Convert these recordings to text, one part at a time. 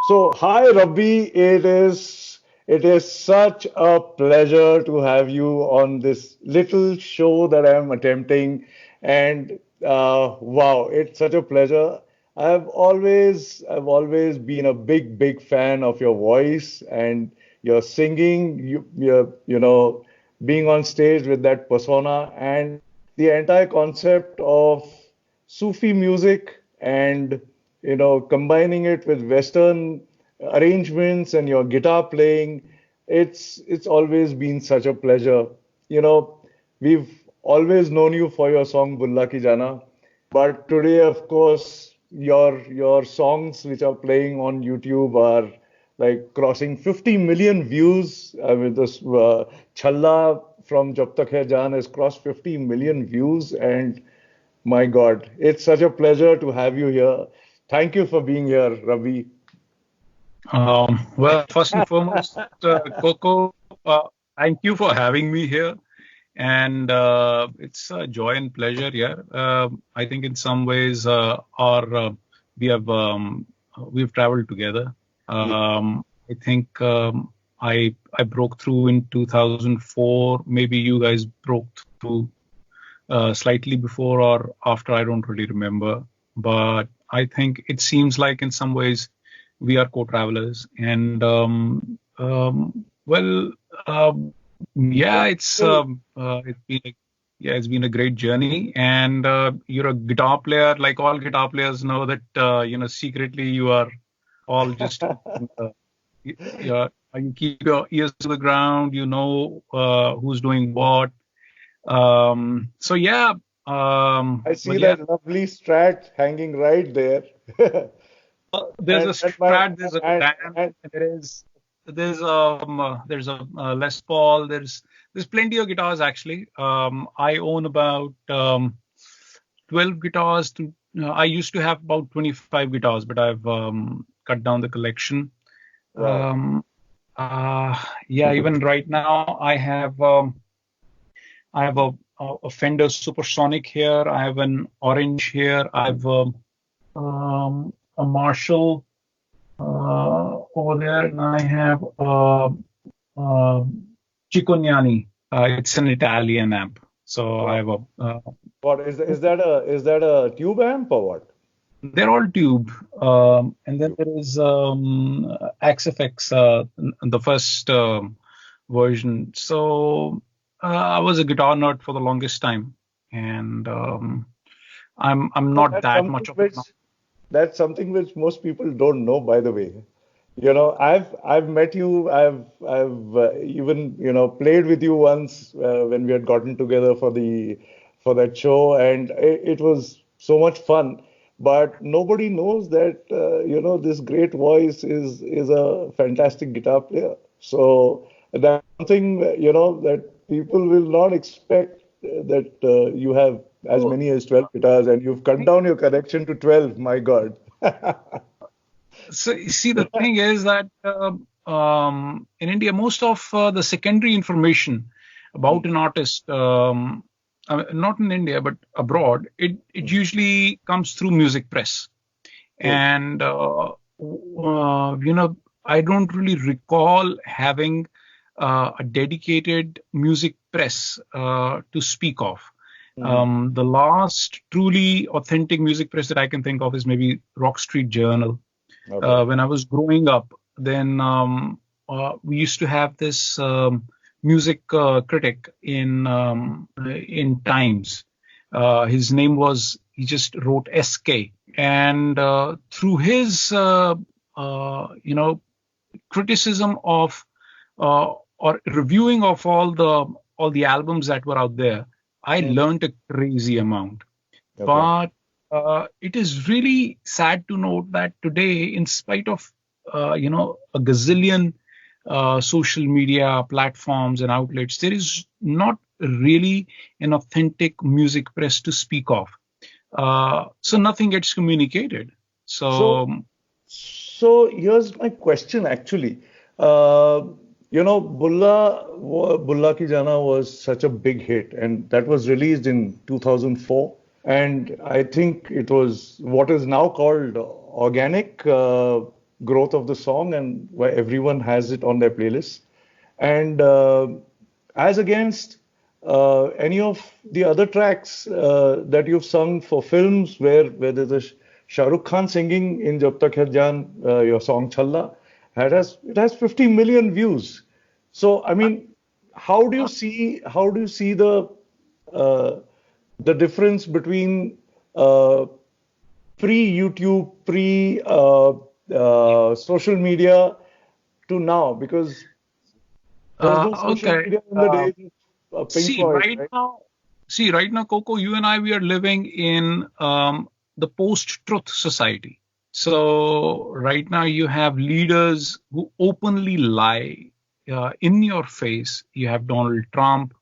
So, hi Rabbi, it is such a pleasure to have you on this little show that I'm attempting, and wow, it's such a pleasure. I've always been a big fan of your voice and your singing, being on stage with that persona, and the entire concept of Sufi music and combining it with Western arrangements and your guitar playing. It's always been such a pleasure. You know, we've always known you for your song Bulla Ki Jana, but today, of course, your songs which are playing on YouTube are like crossing 50 million views. I mean, this Challa from Jab Tak Hai Jaan has crossed 50 million views, and my God, it's such a pleasure to have you here. Thank you for being here, Ravi. Well, first and foremost, Coco, thank you for having me here. And it's a joy and pleasure here. I think in some ways, our we have we've traveled together. I think I broke through in 2004. Maybe you guys broke through slightly before or after. I don't really remember, but I think it seems like in some ways we are co-travelers. And well, yeah, it's been a great journey. And you're a guitar player, like all guitar players know that secretly you are all just you keep your ears to the ground. You know who's doing what. So yeah, I see but yeah, that lovely strat hanging right there. there's a And my Strat, there's a Dan, and there's a Les Paul, there's plenty of guitars actually. I own about 12 guitars. I used to have about 25 guitars, but I've cut down the collection. wow. Um, yeah, even right now I have a Fender Supersonic here. I have an Orange here. I have a Marshall over there, and I have uh, Cicognani. It's an Italian amp. So I Wow. have a. What is that a tube amp or what? They're all tube, and then there is XFX, the first version. So I was a guitar nerd for the longest time, and I'm No, not that much of a. that's something which most people don't know, by the way. I've met you. I've even played with you once when we had gotten together for that show, and it was so much fun. But nobody knows that this great voice is a fantastic guitar player. So that's something that people will not expect that you have as So many as 12 guitars, and you've cut down your collection to 12. My God. So you see, the thing is that in India, most of the secondary information about an artist, not in India but abroad, it usually comes through music press. True. And I don't really recall having a dedicated music press to speak of. Mhm. The last truly authentic music press that I can think of is maybe Rock Street Journal. Okay. When I was growing up, then we used to have this music critic in Times. His name was, he just wrote SK, and through his criticism of or reviewing of all the albums that were out there, I Mhm. learned a crazy amount. Okay. But it is really sad to note that today, in spite of a gazillion social media platforms and outlets, there is not really an authentic music press to speak of. So nothing gets communicated. So, So so here's my question actually. Bulla Ki Jana was such a big hit, and that was released in 2004. And I think it was what is now called organic. growth of the song and why everyone has it on their playlist. And as against any of the other tracks that you've sung for films where there's a Shah Rukh Khan singing in Jab Tak Hai Jaan, your song Challa, it has 50 million views. So I mean, how do you see uh, the difference between uh, pre-YouTube, pre social media to now? Because there was no social Okay. media in the days of Pink See, Floyd, right right? now, Coco, you and I, we are living in the post-truth society. So right now, you have leaders who openly lie in your face. You have Donald Trump.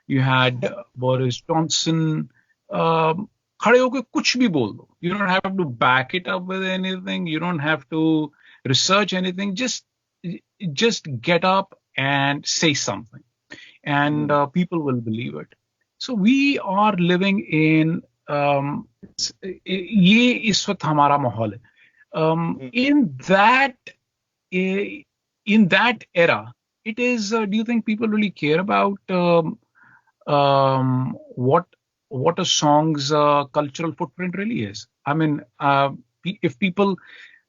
You had Boris Johnson. Um, खड़े होके कुछ भी बोल दो. You don't have to back it up with anything. You don't have to research anything. Just get up and say something, and Mm. people will believe it. So we are living in ये इस वक्त हमारा माहौल है. Mm. In that era, it is. Do you think people really care about what a song's cultural footprint really is? I mean, if people,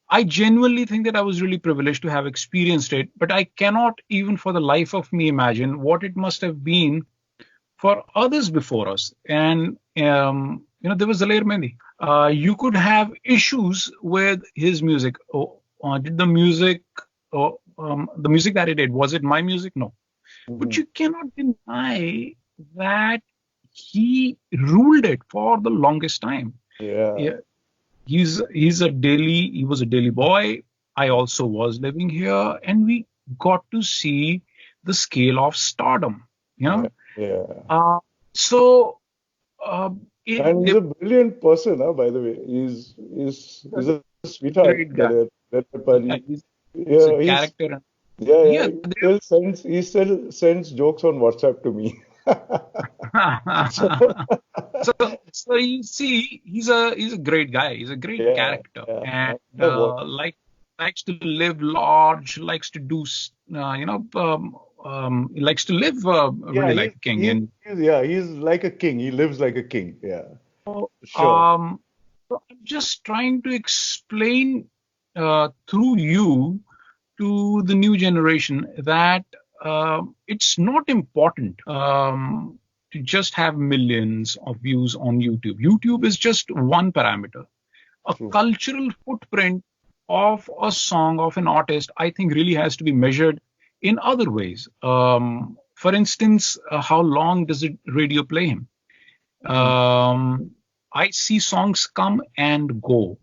I genuinely think that I was really privileged to have experienced it, but I cannot even for the life of me imagine what it must have been for others before us. And there was Zalir Mehndi. You could have issues with his music. Did the music that he did, was it my music? No. But Mhm. you cannot deny that he ruled it for the longest time. Yeah. Yeah, he was a Delhi boy. I also was living here, and we got to see the scale of stardom. You Yeah. know, Yeah. uh, so uh, And he's it, a brilliant person, huh, by the way. He's a sweetheart, great guy. that Yeah, Paji. he's a Yeah, character. yeah. Yeah, He still sends jokes on WhatsApp to me. So so so you see, he's a great guy. He's a great yeah, character, yeah. and I've watched. likes to live large, likes to do he likes to live Yeah, really he's like a king. he's And he's yeah, he's like a king. He lives like a king. Yeah, so, sure. so I'm just trying to explain through you to the new generation that it's not important to just have millions of views on YouTube. YouTube is just one parameter. A True. cultural footprint of a song of an artist, I think, really has to be measured in other ways. For instance, how long does it radio play him? Mm. Um, I see songs come and go.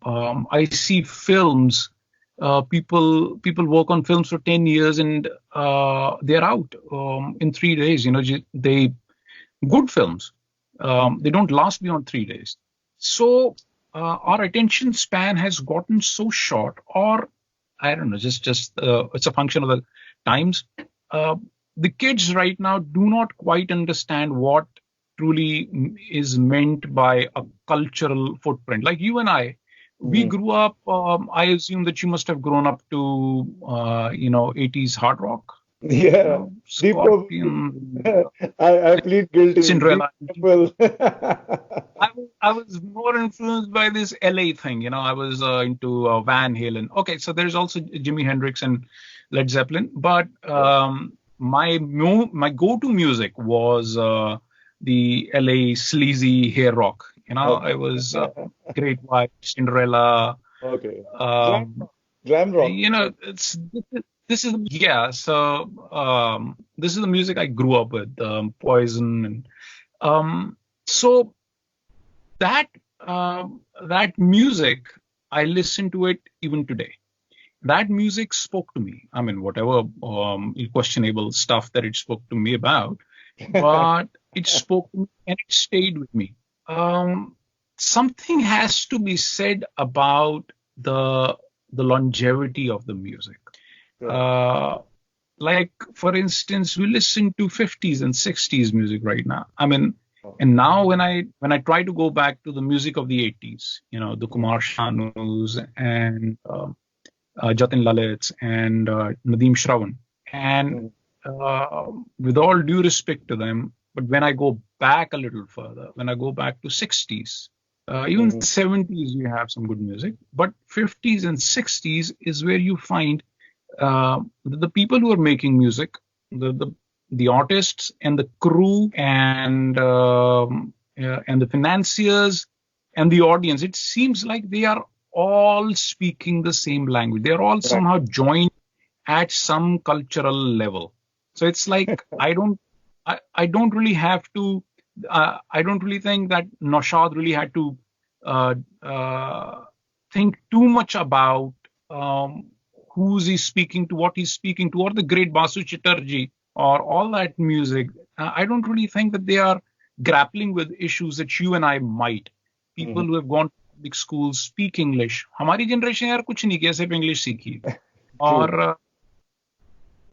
I see films. People work on films for 10 years and they're out in 3 days. They good films. They don't last beyond 3 days. So our attention span has gotten so short, or I don't know, just it's a function of the times. Uh, the kids right now do not quite understand what truly is meant by a cultural footprint. Like you and I, we Mm. grew up. I assume that you must have grown up to 80s hard rock, Yeah, Deep Purple. Scorpion, I plead guilty. Deep Cinderella. Purple. I was more influenced by this LA thing. I was into Van Halen. Okay, so there's also Jimi Hendrix and Led Zeppelin, but Yeah. my go-to music was the LA sleazy hair rock. I Okay. was Great White, Cinderella. Okay. Glam Um, rock. Glam rock. it's this is yeah. So this is the music I grew up with, Poison, and so that that music, I listen to it even today. That music spoke to me. I mean, whatever questionable stuff that it spoke to me about, but it spoke to me and it stayed with me. Um, Something has to be said about the longevity of the music. Sure. Uh, like for instance, we listen to 50s and 60s music right now. I mean, Oh. and now when I try to go back to the music of the 80s, the Mm. Kumar Shanus and Jatin Lalit and Nadeem Shravan. And with all due respect to them, but when I go back a little further, when I go back to 60s, even 70s, you have some good music, but 50s and 60s is where you find the people who are making music, the the, the artists and the crew and the financiers and the audience. It seems like they are all speaking the same language. They are all Right. somehow joined at some cultural level. So it's like I don't really have to. I don't really think that Naushad really had to uh, uh, think too much about who's he speaking to, what he's speaking to, or the great Basu Chatterjee, or all that music. I don't really think that they are grappling with issues that you and I might. People who have gone to public schools speak English. हमारी generation यार कुछ नहीं किया सिर्फ English सीखी True. और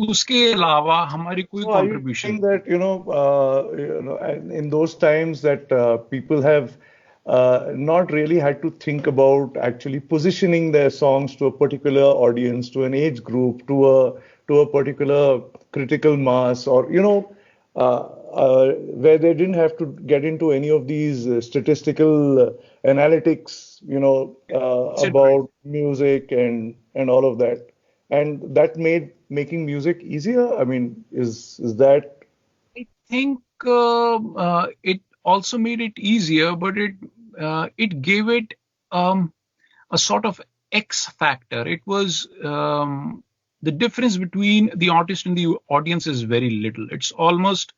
उसके अलावा हमारी कोई So are you contribution. saying that, and in those times that people have not really had to think about actually positioning their songs to a particular audience, to an age group, to a particular critical mass, or where they didn't have to get into any of these statistical analytics, Said right. about music and all of that, and that made making music easier. I mean, is that I think it also made it easier, but it gave it a sort of X factor. It was the difference between the artist and the audience is very little. It's almost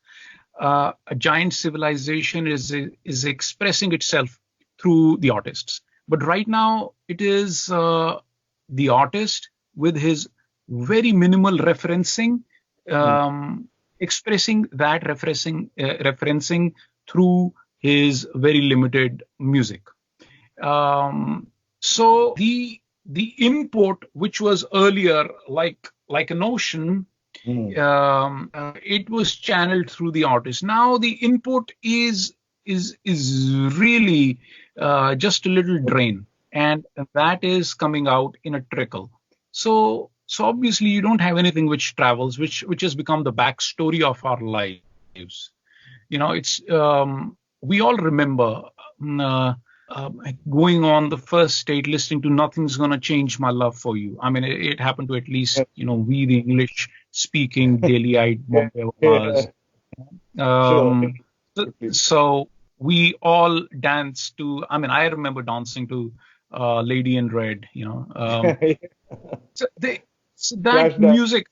a giant civilization is expressing itself through the artists. But right now, it is the artist with his very minimal referencing, mm, expressing that referencing through his very limited music. So the import, which was earlier like an ocean, mm, it was channeled through the artist. Now the input is really just a little drain, and that is coming out in a trickle. So obviously you don't have anything which travels, which has become the backstory of our lives. It's we all remember going on the first date, listening to "Nothing's Gonna Change My Love for You." I mean, it happened to at least yeah, we, the English-speaking, daily-eyed Bombay yeah, Wallahs. sure, Um, so, absolutely. so we all danced to. I mean, I remember dancing to "Lady in Red." So, they, so that Flashback. music.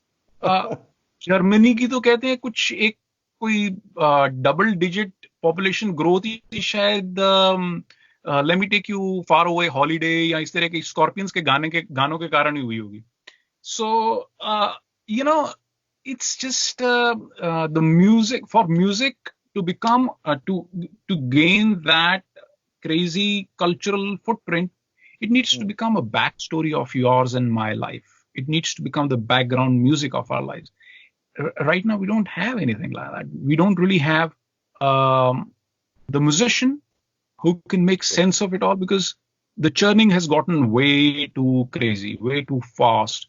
Germany की तो कहते हैं कुछ एक कोई double digit population growth ही शायद let me take you far away holiday या इस तरह के स्कॉर्पियंस के गानों के कारण ही हुई होगी so you know it's just the music to become to gain that crazy cultural footprint. It needs to Mm, become a backstory of yours and my life. It needs to become the background music of our lives. Right now we don't have anything like that. We don't really have um, the musician who can make sense of it all, because the churning has gotten way too crazy, way too fast.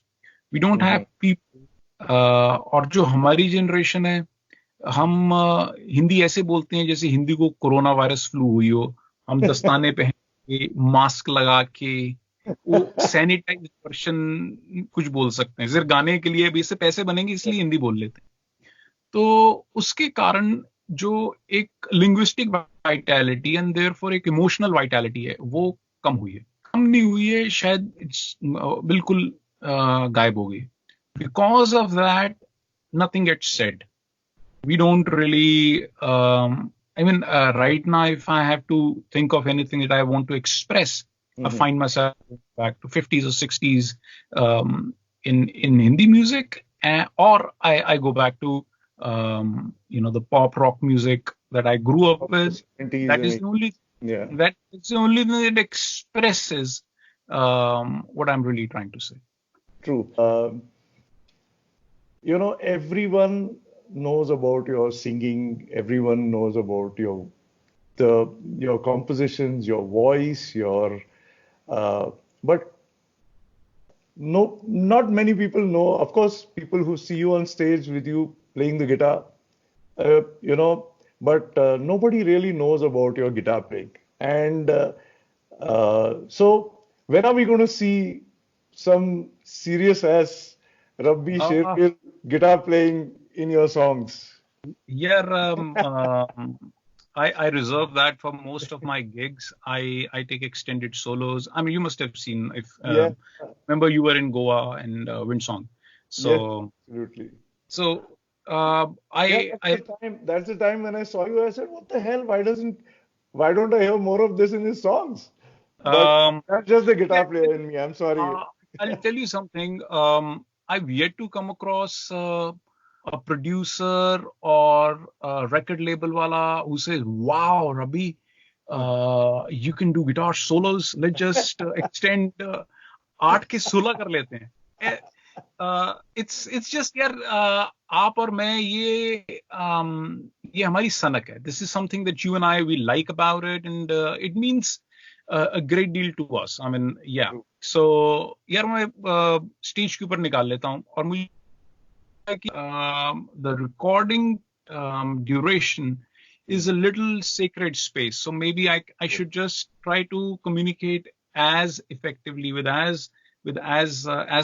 We don't mhm. have people और जो हमारी generation है, हम हिंदी ऐसे बोलते हैं जैसे हिंदी को कोरोना वायरस फ्लू हुई हो. हम दस्ताने पहन के, मास्क लगा के, वो सैनिटाइज वर्शन कुछ बोल सकते हैं. सिर्फ गाने के लिए भी इससे पैसे बनेंगे इसलिए हिंदी बोल लेते हैं. तो उसके कारण जो एक लिंग्विस्टिक वाइटैलिटी एंड देयरफॉर एक इमोशनल वाइटैलिटी है, वो कम हुई है. कम नहीं हुई है, शायद बिल्कुल गायब हो गई. Because of that, nothing gets said. We don't really. Right now, if I have to think of anything that I want to express, I Mhm. find myself back to 50s or 60s in Hindi music, or I go back to the pop rock music that I grew up Of the with. 70s That and is the 80s. only Yeah, that is the only thing that expresses what I'm really trying to say. true. Everyone knows about your singing. Everyone knows about your compositions, your voice, your. Uh, but no, not many people know. Of course, people who see you on stage with you playing the guitar, you know, but nobody really knows about your guitar playing. And so, when are we going to see some serious ass Rabbi Uh, Shergill guitar playing in your songs? yeah, I reserve that for most of my gigs. I take extended solos. I mean, you must have seen if Yeah, remember you were in Goa and Windsong. yes, So absolutely. so Yeah, I that's the time when I saw you. I said, "What the hell? Why don't I hear more of this in his songs?" But um that's just the yeah, guitar player in me. I'm sorry. uh, I'll tell you something. I've yet to come across a producer or a record label wala who says, "Wow, Rabi, you can do guitar solos. Let's just extend 8 के 16 कर लेते हैं." It's just यार आप और मैं ये हमारी सनक है. This is something that you and I we like about it, and it means a great deal to us. I mean, yeah. So यार मैं स्टेज के ऊपर निकाल लेता हूँ और मुझे कि the recording duration is a little sacred space. So maybe I should just try to communicate as effectively with as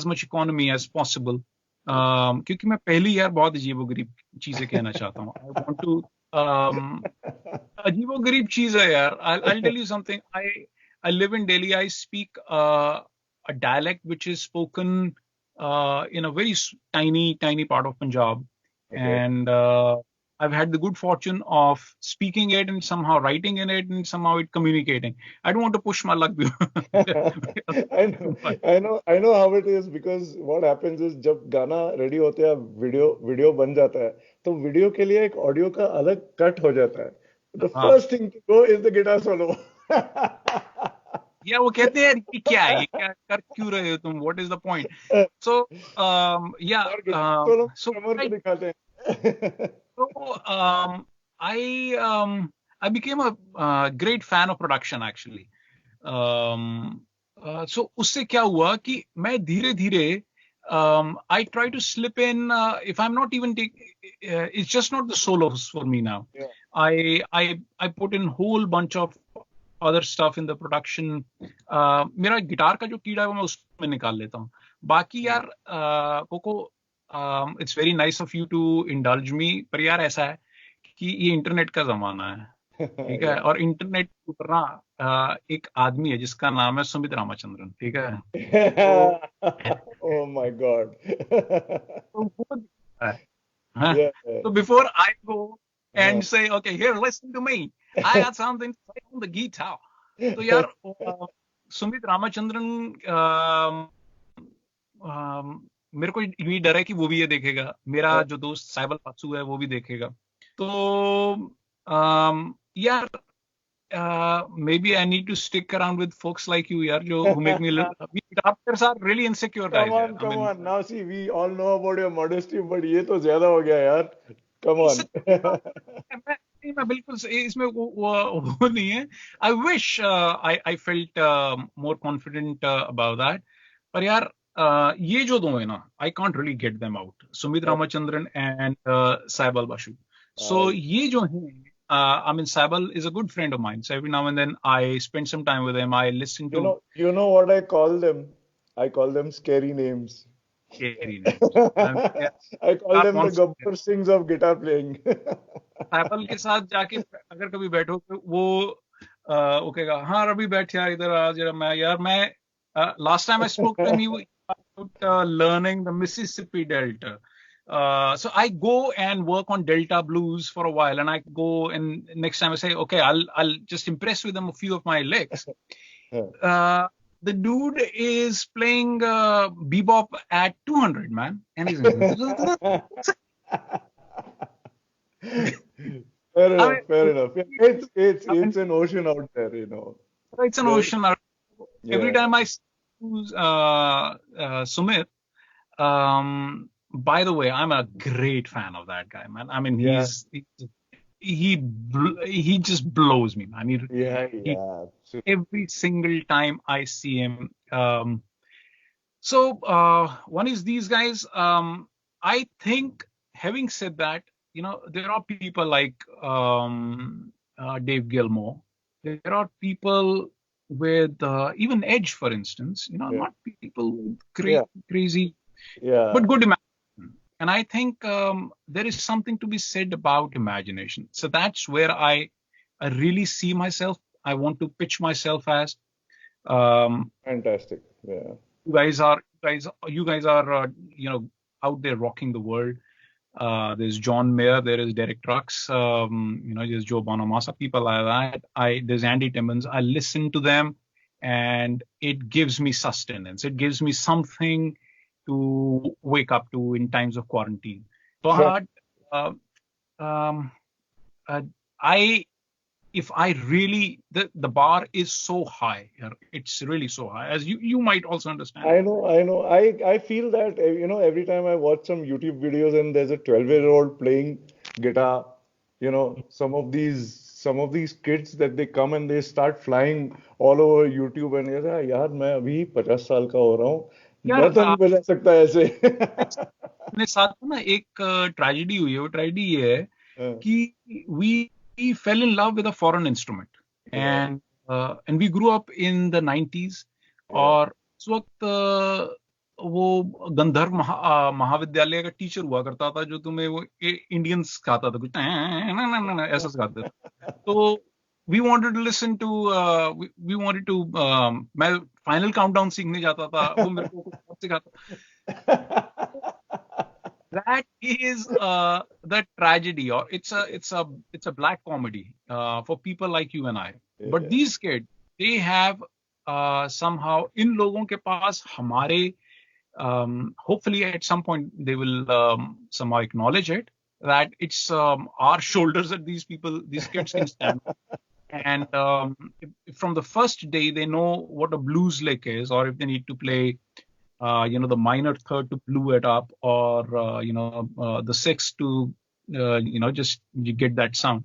much economy as possible. क्योंकि मैं पहली यार बहुत अजीबोगरीब चीजें कहना चाहता हूँ. I want to अजीबोगरीब चीज है यार. I'll tell you something. I live in Delhi. I speak a dialect which is spoken in a very tiny part of Punjab, Okay. and I've had the good fortune of speaking it and somehow writing in it and somehow it communicating. I don't want to push my luck. I know how it is because what happens is जब गाना ready होते हैं video बन जाता है तो video के लिए एक ऑडियो का अलग कट हो जाता है. The हाँ. first thing to go is the guitar solo. या वो कहते हैं ये क्या है, ये क्या कर क्यों रहे हो तुम, व्हाट इज द पॉइंट. सो या और गिटार सोलो सो ड्रमर को दिखाते हैं. So I I became a great fan of production actually. So उससे क्या हुआ कि मैं धीरे धीरे I try to slip in if I'm not even take it's just not the solos for me now. Yeah. I put in whole bunch of other stuff in the production. मेरा guitar का जो कीड़ा है वो मैं उसमें निकाल लेता हूँ. बाकी यार cocoa it's very nice of you to indulge me, पर यार ऐसा है कि ये इंटरनेट का जमाना है, ठीक है, Yeah. और इंटरनेट के ऊपर ना एक आदमी है जिसका नाम है सुमित रामचंद्रन, ठीक है. तो Oh my God. तो वो दिखता है, हाँ? Yeah. So before I go हाँ. and say, okay, here, listen to me, I got something to say on the guitar. तो यार सुमित रामचंद्रन मेरे को ये डर है कि वो भी ये देखेगा, मेरा जो दोस्त साइबल पासू है वो भी देखेगा. तो यार maybe I need to stick around with folks like you, yaar, who make me a little. We guitar players are really insecure Come guys, yaar. on, I come mean, on. Now see, we all know about your modesty, but ये तो ज्यादा हो गया यार. Come it's on. मैं बिल्कुल इसमें वो नहीं है. I wish I felt more confident about that. पर यार ये जो दो है ना, I can't really get them out. Sumit Ramachandran and Cyble Basu. So ये जो हैं, I mean, Saibal is a good friend of mine. So every now and then I spend some time with him. I listen to you know what I call them? I call them scary names. scary names. I mean, yeah, I call God them the wants to get. Gabbar Singhs of guitar playing. Saibal के साथ जाके अगर कभी बैठो तो वो वो कहेगा, हाँ रवि बैठ यार इधर आ जरा. मैं last time I spoke to him, he was about learning the Mississippi Delta. So I go and work on Delta blues for a while, and I go and next time I say, okay, I'll just impress with them a few of my licks. The dude is playing Bebop at 200, man, and he's Fair I enough, fair enough. Yeah, mean, it's an ocean out there, you know. it's an There, ocean. Every yeah. time I choose Sumit, by the way, I'm a great fan of that guy, man. I mean, Yeah, he just blows me, man. He yeah. every single time I see him. So one is these guys. I think, having said that, there are people like Dave Gilmour. There are people with even Edge, for instance. Yeah. Not people with Yeah. crazy, Yeah. but good imagination. And I think there is something to be said about imagination. So that's where I really see myself. I want to pitch myself as. Um, Fantastic. Yeah. you guys are out there rocking the world. There's John Mayer, there is Derek Trucks, there's Joe Bonamassa, people like that. There's Andy Timmons. I listen to them, and it gives me sustenance. It gives me something to wake up to in times of quarantine. But uh, um, uh, I if I really the bar is so high. It's really so high, as you might also understand. I know, I know. I feel that every time I watch some YouTube videos and there's a 12-year-old playing guitar, some of these kids that they come and they start flying all over YouTube and you're like, यार मैं अभी 50 साल का हो रहा हूँ यार मैं तो नहीं बजा सकता ऐसे अपने साथ ना एक ट्रेजेडी हुई है. वो ट्रेजेडी ये है कि we fell in love with a foreign instrument, Yeah, and we grew up in the 90s. yeah. और उस वक्त वो गंधर्व महाविद्यालय का टीचर हुआ करता था, जो तुम्हें वो इंडियन सिखाता था, कुछ ऐसा सिखाता था. तो we wanted to listen to we wanted to मैं फाइनल काउंटडाउन सीखने जाता था, वो मेरे को कुछ और सिखाता. That is the tragedy, or it's a black comedy for people like you and I. But Yeah. these kids, they have somehow, in लोगों के पास हमारे, hopefully at some point they will somehow acknowledge it, that it's our shoulders that these kids can stand. And from the first day they know what a blues lick is, or if they need to play the minor third to blue it up, or the sixth to just you get that sound.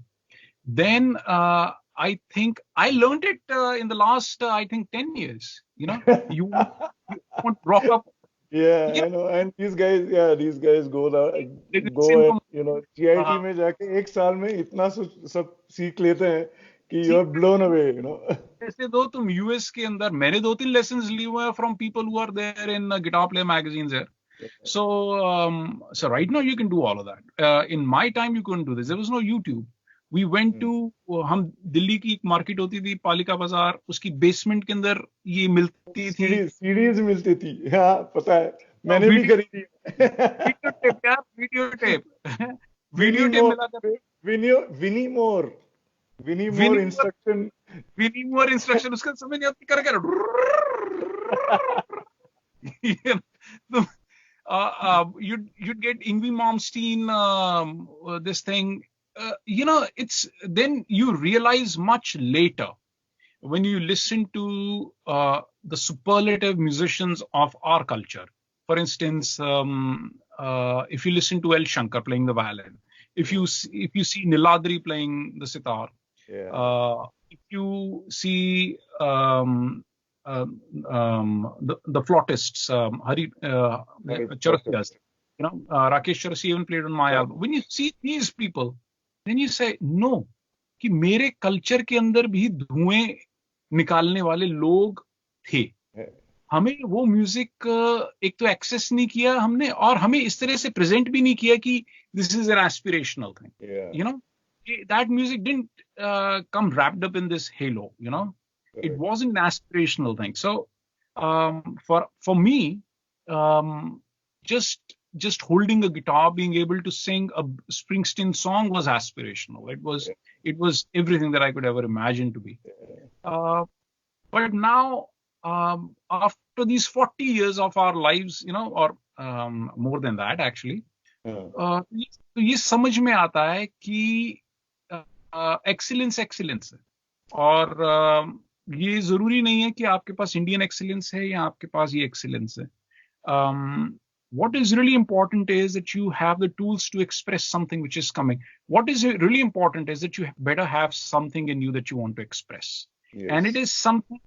Then I think I learned it in the last I think 10 years. You want rock up. Yeah, Yeah, I know. And these guys they go listen and from GIT uh, में जाके एक साल में इतना सब सीख लेते हैं कि you see, are blown away. जैसे दो तुम यूएस के अंदर, मैंने 2-3 लेसन्स लिए हुए हैं from people who are there in guitar play magazines है. So right now you can do all of that. In my time you couldn't do this. There was no YouTube. We went to हम दिल्ली की एक market होती थी पालिका बाजार, उसकी basement के अंदर ये मिलती थी. सीडीज मिलती थी, हाँ पता है, मैंने भी वीडियो खरीदी वीडियो टेप यार, वीडियो टेप विनी वीडियो टेप मोर मिला था. विनी मोर विनी मोर विनी इंस्ट्रक्शन विनी मोर इंस्ट्रक्शन, उसका समझ नहीं आती, कर you'd get Ingvi Malmsteen, this thing. It's then you realize much later when you listen to the superlative musicians of our culture. For instance, if you listen to El Shankar playing the violin, if you see Niladri playing the sitar, if you see the flautists, Hari Chaurasia, Rakesh Chaurasia even played on my album. When you see these people, then you say, no, कि मेरे culture के अंदर भी धुएं निकालने वाले लोग थे. हमें वो म्यूजिक एक तो एक्सेस नहीं किया हमने, और हमें इस तरह से प्रेजेंट भी नहीं किया कि this is an aspirational thing. That music didn't come wrapped up in this halo. It wasn't an aspirational thing. So for me, just holding a guitar, being able to sing a Springsteen song was aspirational. It was everything that I could ever imagine to be. But now, after these 40 years of our lives, or more than that actually, तो ये समझ में आता है कि excellence excellence है. और ये जरूरी नहीं है कि आपके पास इंडियन एक्सीलेंस है या आपके पास ये एक्सीलेंस है. What is really important is that you have the tools to express something which is coming. What is really important is that you better have something in you that you want to express. Yes. And it is something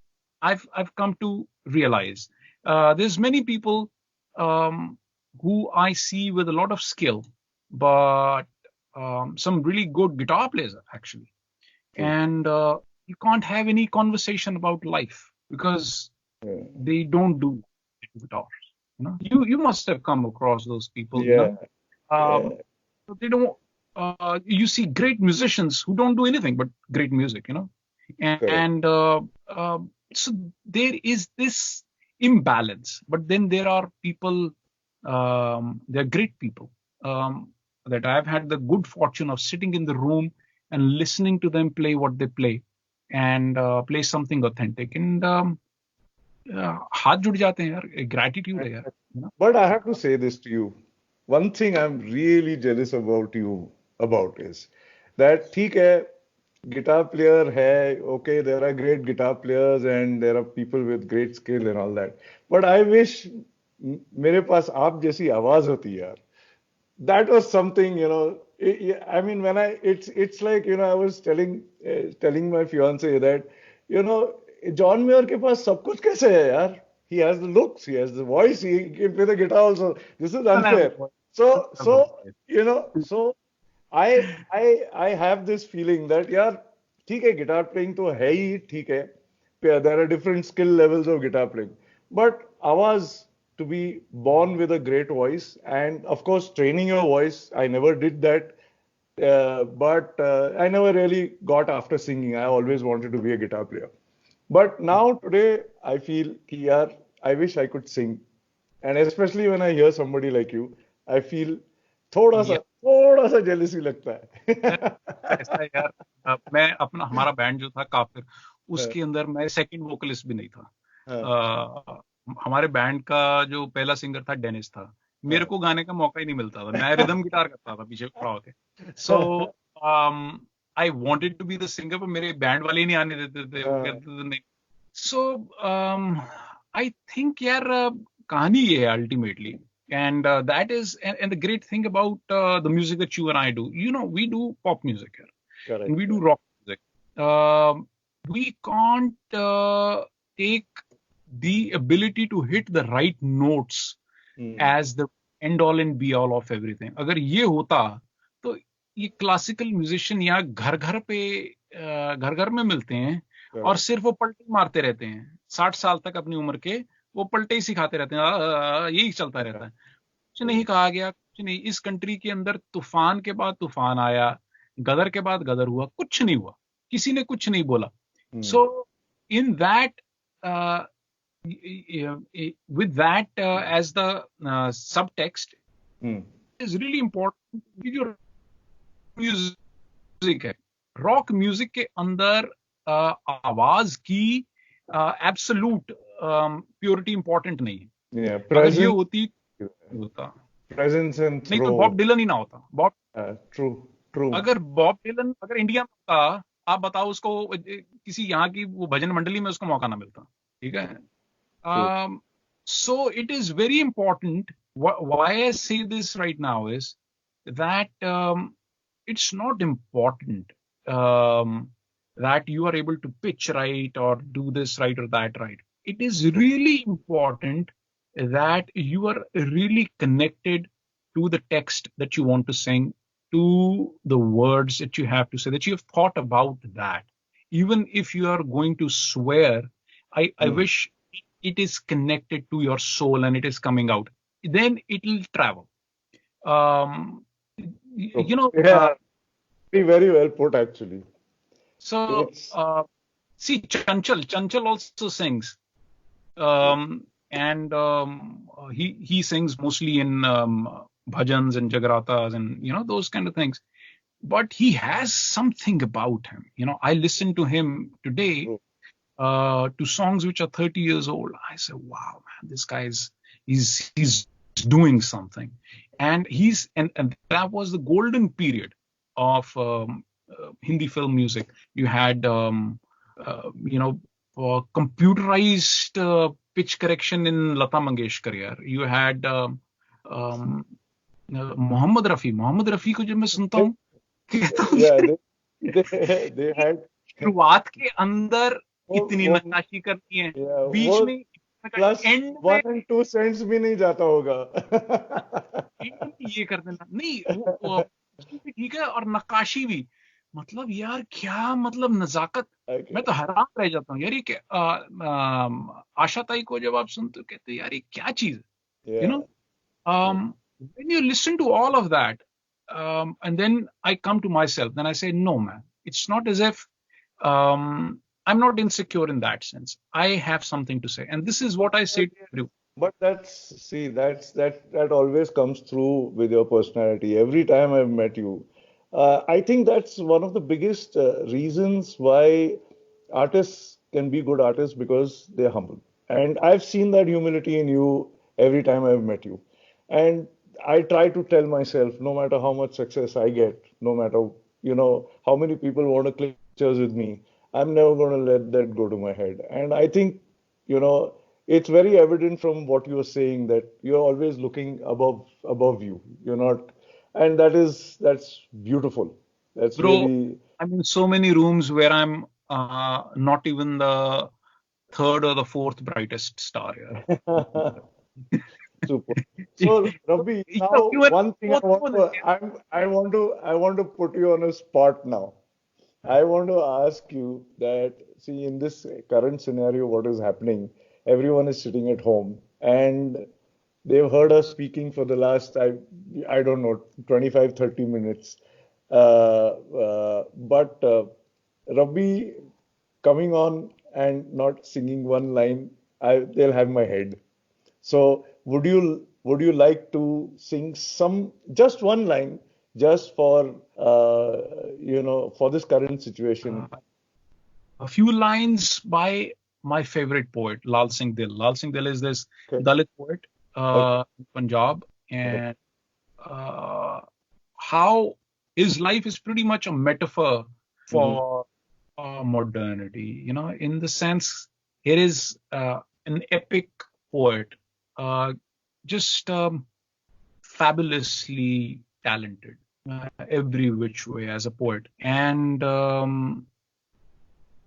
I've come to realize There's many people who I see with a lot of skill, but some really good guitar players actually, True. and you can't have any conversation about life because Yeah. they don't do guitars. You must have come across those people. Yeah. Yeah. They don't. You see great musicians who don't do anything but great music. Correct. And so there is this imbalance. But then there are people. They're great people that I've had the good fortune of sitting in the room and listening to them play what they play, and play something authentic. And हाथ जुड़ जाते हैं यार. Gratitude है यार. But I have to say this to you. One thing I'm really jealous about you about is that ठीक है, guitar player है, okay, there are great guitar players and there are people with great skill and all that. But I wish मेरे पास आप जैसी आवाज होती यार. That was something, I mean, it's like, I was telling my fiance that, you know, John Mayer के पास सब कुछ कैसे है यार? He has the looks, he has the voice, he can play the guitar also. This is unfair. So I have this feeling that यार ठीक है, guitar playing तो है ही ठीक है. There are different skill levels of guitar playing, but आवाज to be born with a great voice, and of course training your voice, I never did that, but I never really got after singing. I always wanted to be a guitar player, but now today I feel कि यार I wish I could sing, and especially when I hear somebody like you, I feel थोड़ा सा Yeah. थोड़ा सा jealousy लगता है. ऐसा है यार. मैं अपना हमारा बैंड जो था काफिर, उसके अंदर मैं सेकंड वोकलिस्ट भी नहीं था. हमारे बैंड का जो पहला सिंगर था डेनिस था. मेरे को गाने का मौका ही नहीं मिलता था. मैं रिदम गिटार करता था पीछे खड़ा होके. So I wanted to be the singer, पर मेरे बैंड वाले ही नहीं आने देते थे. वो कहते थे नहीं. सो आई थिंक यार कहानी ये है ultimately. And that is, and the great thing about the music that you and I do, we do pop music here. Correct. And we do rock music. We can't take the ability to hit the right notes as the end all and be all of everything. अगर ये होता तो ये classical musician यहाँ घर घर में मिलते हैं. Correct. और सिर्फ वो पलटे मारते रहते हैं 60 साल तक अपनी उम्र के. वो पलटे ही सिखाते रहते हैं. यही चलता रहता है. कुछ नहीं कहा गया, कुछ नहीं. इस कंट्री के अंदर तूफान के बाद तूफान आया, गदर के बाद गदर हुआ, कुछ नहीं हुआ. किसी ने कुछ नहीं बोला. So in that with that as the subtext, is really important. जो म्यूजिक है, रॉक म्यूजिक के अंदर आवाज की एब्सोल्यूट प्योरिटी इंपॉर्टेंट नहीं है. अगर ये होती होता presence and नहीं तो बॉब डिलन ही ना होता. true. अगर बॉब डिलन अगर इंडिया में होता, आप बताओ उसको किसी यहाँ की वो भजन मंडली में उसको मौका ना मिलता. ठीक है. So it is very important. Why I say this right now is that it's not important that you are able to pitch right or do this right or that right. It is really important that you are really connected to the text that you want to sing, to the words that you have to say, that you have thought about that. Even if you are going to swear, I wish it is connected to your soul and it is coming out. Then it will travel. Very well put, actually. So, see, Chanchal also sings. And he sings mostly in bhajans and jagratas and, those kind of things. But he has something about him. I listened to him today to songs which are 30 years old. I said, wow, man, this guy he's doing something. And and that was the golden period of Hindi film music. You had, computerized pitch correction in Lata Mangeshkar. You had Mohammed Rafi. Mohammed Rafi को जब मैं सुनता हूँ, they had शुरुआत के अंदर इतनी नक्काशी करती है, बीच में प्लस एंड में 1 and 2 cents भी नहीं जाता होगा. एंड में ये कर देना नहीं वो भी ठीक है और नक्काशी भी मतलब यार क्या मतलब नजाकत मैं Okay. तो हैरान रह जाता हूँ यार ये आशा ताई को जब आप सुनते हो कहते हो यार ये क्या चीज है you know Yeah. when you listen to all of that and then I come to myself then I say no man it's not as if um, I'm not insecure in that sense I have something to say and this is what I say to everyone. But that always comes through with your personality. Every time I've met you, I think that's one of the biggest reasons why artists can be good artists because they're humble. And I've seen that humility in you every time I've met you. And I try to tell myself, no matter how much success I get, no matter how many people want to click pictures with me, I'm never going to let that go to my head. And I think you know it's very evident from what you're saying that you're always looking above you. You're not, and that's beautiful. That's Bro, really I'm in so many rooms where I'm not even the third or the fourth brightest star here. super. So, Rabbi, You know, now you were one thing both both- I want to put you on a spot now. I want to ask you that, see, in this current scenario, what is happening? Everyone is sitting at home and they've heard us speaking for the last, I don't know, 25, 30 minutes. But Rabbi coming on and not singing one line, they'll have my head. So would you like to sing just one line just for for this current situation? uh, a few lines by my favorite poet, Lal Singh Dil. Lal Singh Dil is this Okay. Dalit poet, Okay. in Punjab, Okay. and uh, how his life is pretty much a metaphor Hmm. for modernity. You know, in the sense, here is an epic poet, uh, just fabulously talented, every which way as a poet, and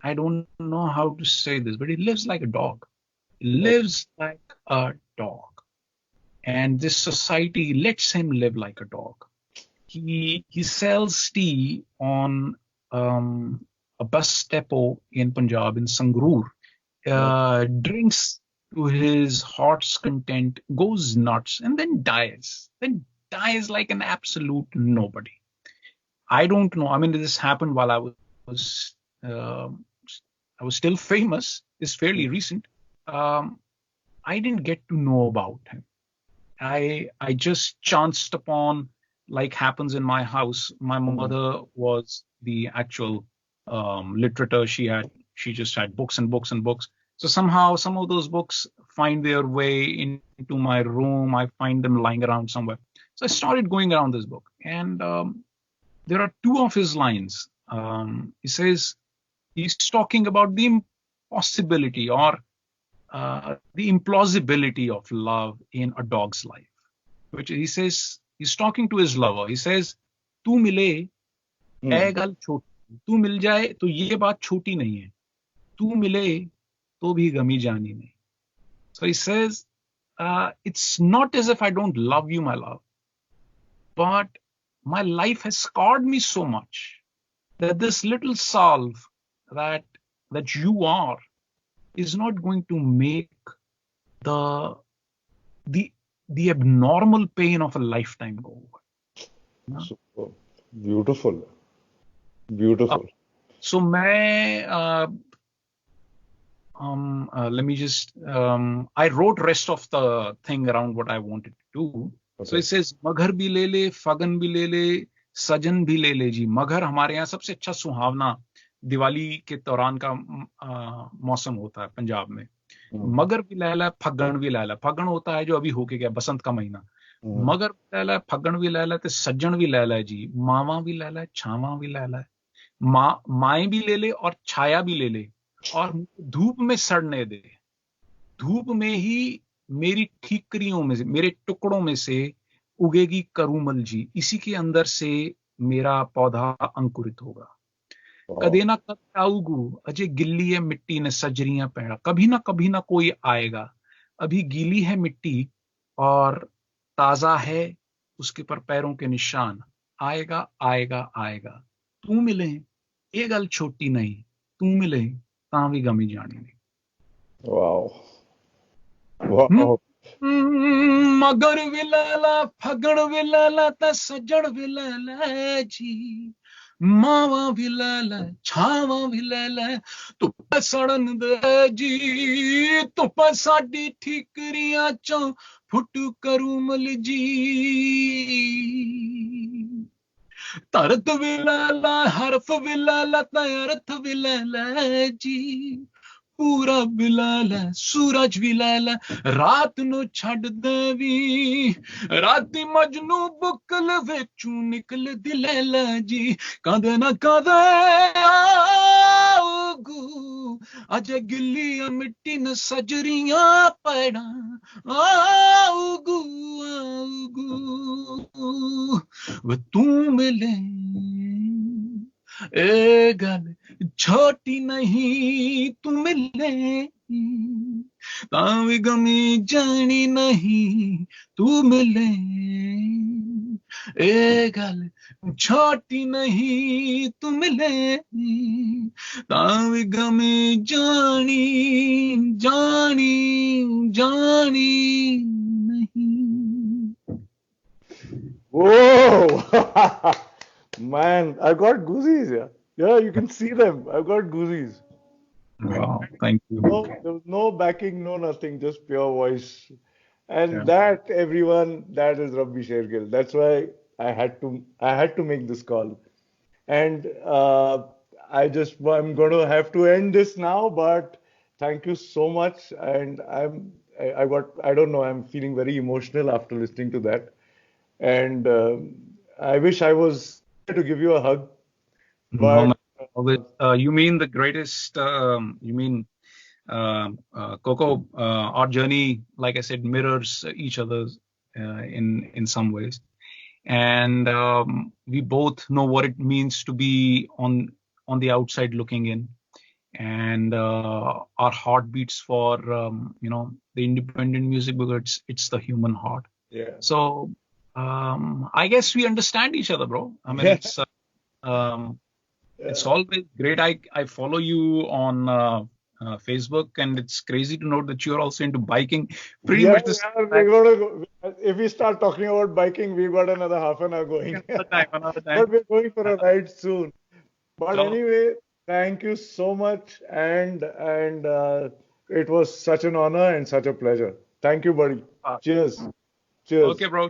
I don't know how to say this, but he lives like a dog. He Okay. lives like a dog. And this society lets him live like a dog. He sells tea on a bus depot in Punjab, in Sangrur, Yeah. drinks to his heart's content, goes nuts, and then dies. Then dies like an absolute nobody. I don't know. I mean, this happened while was uh, I was still famous. It's fairly recent. Um, I didn't get to know about him. I just chanced upon, like happens in my house. My Hmm. mother was the actual literature. She just had books and books and books. So somehow some of those books find their way into my room. I find them lying around somewhere. So I started going around this book, and there are two of his lines. He says he's talking about the impossibility or the implausibility of love in a dog's life, which he says he's talking to his lover. He says, "तू मिले Hmm. ए गल छोटी, तू मिल जाए तो ये बात छोटी नहीं है, तू मिले तो भी गमी जानी नहीं." So he says, it's not as if I don't love you, my love, but my life has scarred me so much that this little salve that you are is not going to make the the the abnormal pain of a lifetime go away. No? Super. Beautiful. Beautiful. So मैं let me just I wrote rest of the thing around what I wanted to do. So Okay. it says मगर भी ले ले, फगन भी ले ले, सजन भी ले ले जी. मगर हमारे यहाँ सबसे अच्छा सुहावना दिवाली के दौरान का मौसम होता है पंजाब में. Hmm. मगर भी लैला, फगन भी लैला. फगन होता है जो अभी होके गया बसंत का महीना. Hmm. मगर भी लैला, फगन भी लैला ते सज्जन भी लैला जी. मावा भी लैला, छावा भी लैला. माए भी ले ले और छाया भी ले ले और धूप में सड़ने दे. धूप में ही मेरी ठीकरियों में से, मेरे टुकड़ों में से उगेगी करूमल जी. इसी के अंदर से मेरा पौधा अंकुरित होगा. Wow. कदे ना कद आऊगू अजय गिल्ली है मिट्टी ने सजरियां पैड़ा. कभी ना कोई आएगा अभी गीली है मिट्टी और ताजा है उसके पर पैरों के निशान, आएगा आएगा आएगा तू मिले ये गल छोटी नहीं, तू मिले तां भी गमी जानी नहीं। Wow. हम्म, Wow. मगर भी लैला फगड़ भी लैला ते सजड़ भी लैला जी, मावा भी लैला छावा भी लैला धुप्प सड़न दे जी, धुप्प साडी ठीकरियां चों फुट करू मल जी, तरत भी लैला हरफ भी लैला ते अर्थ भी लैला जी, पूरा भी लैला सूरज भी लैला रात नु छड़ देवी, राती मजनू बुकल विचू निकल दी लैला जी, कदे ना कदे आऊगू अजे गिल्लियां मिट्टी न सजरियां पैड़ा, आऊगू आऊगू वे तू मिले ए गल छोटी नहीं, तू मिले तां भी गमी जानी नहीं, तू मिले ए गल छोटी नहीं, तू मिले तां भी गमी जानी जानी जानी नहीं। Whoa! Man, I got goosies, yeah. Yeah, you can see them. I've got goosies. Wow, thank you. No, there was no backing, no nothing, just pure voice. And Yeah. that, everyone, that is Rabbi Shergill. That's why I had to make this call. And I'm going to have to end this now, but thank you so much. And I don't know, I'm feeling very emotional after listening to that. And I wish I was there to give you a hug, No, man. but You mean the greatest, you mean Coco, our journey, like I said, mirrors each other's in some ways, and we both know what it means to be on the outside looking in, and our heart beats for the independent music because it's the human heart. yeah. So I guess we understand each other, bro. I mean, Yeah. it's always great. I follow you on Facebook, and it's crazy to note that you're also into biking. Pretty Yeah, much the same yeah, time. we're gonna go. If we start talking about biking, we've got another half an hour going. Another time, another time. But we're going for a ride soon. But Chalo. anyway, thank you so much, and it was such an honor and such a pleasure. Thank you, buddy. Cheers. Cheers. Okay, bro.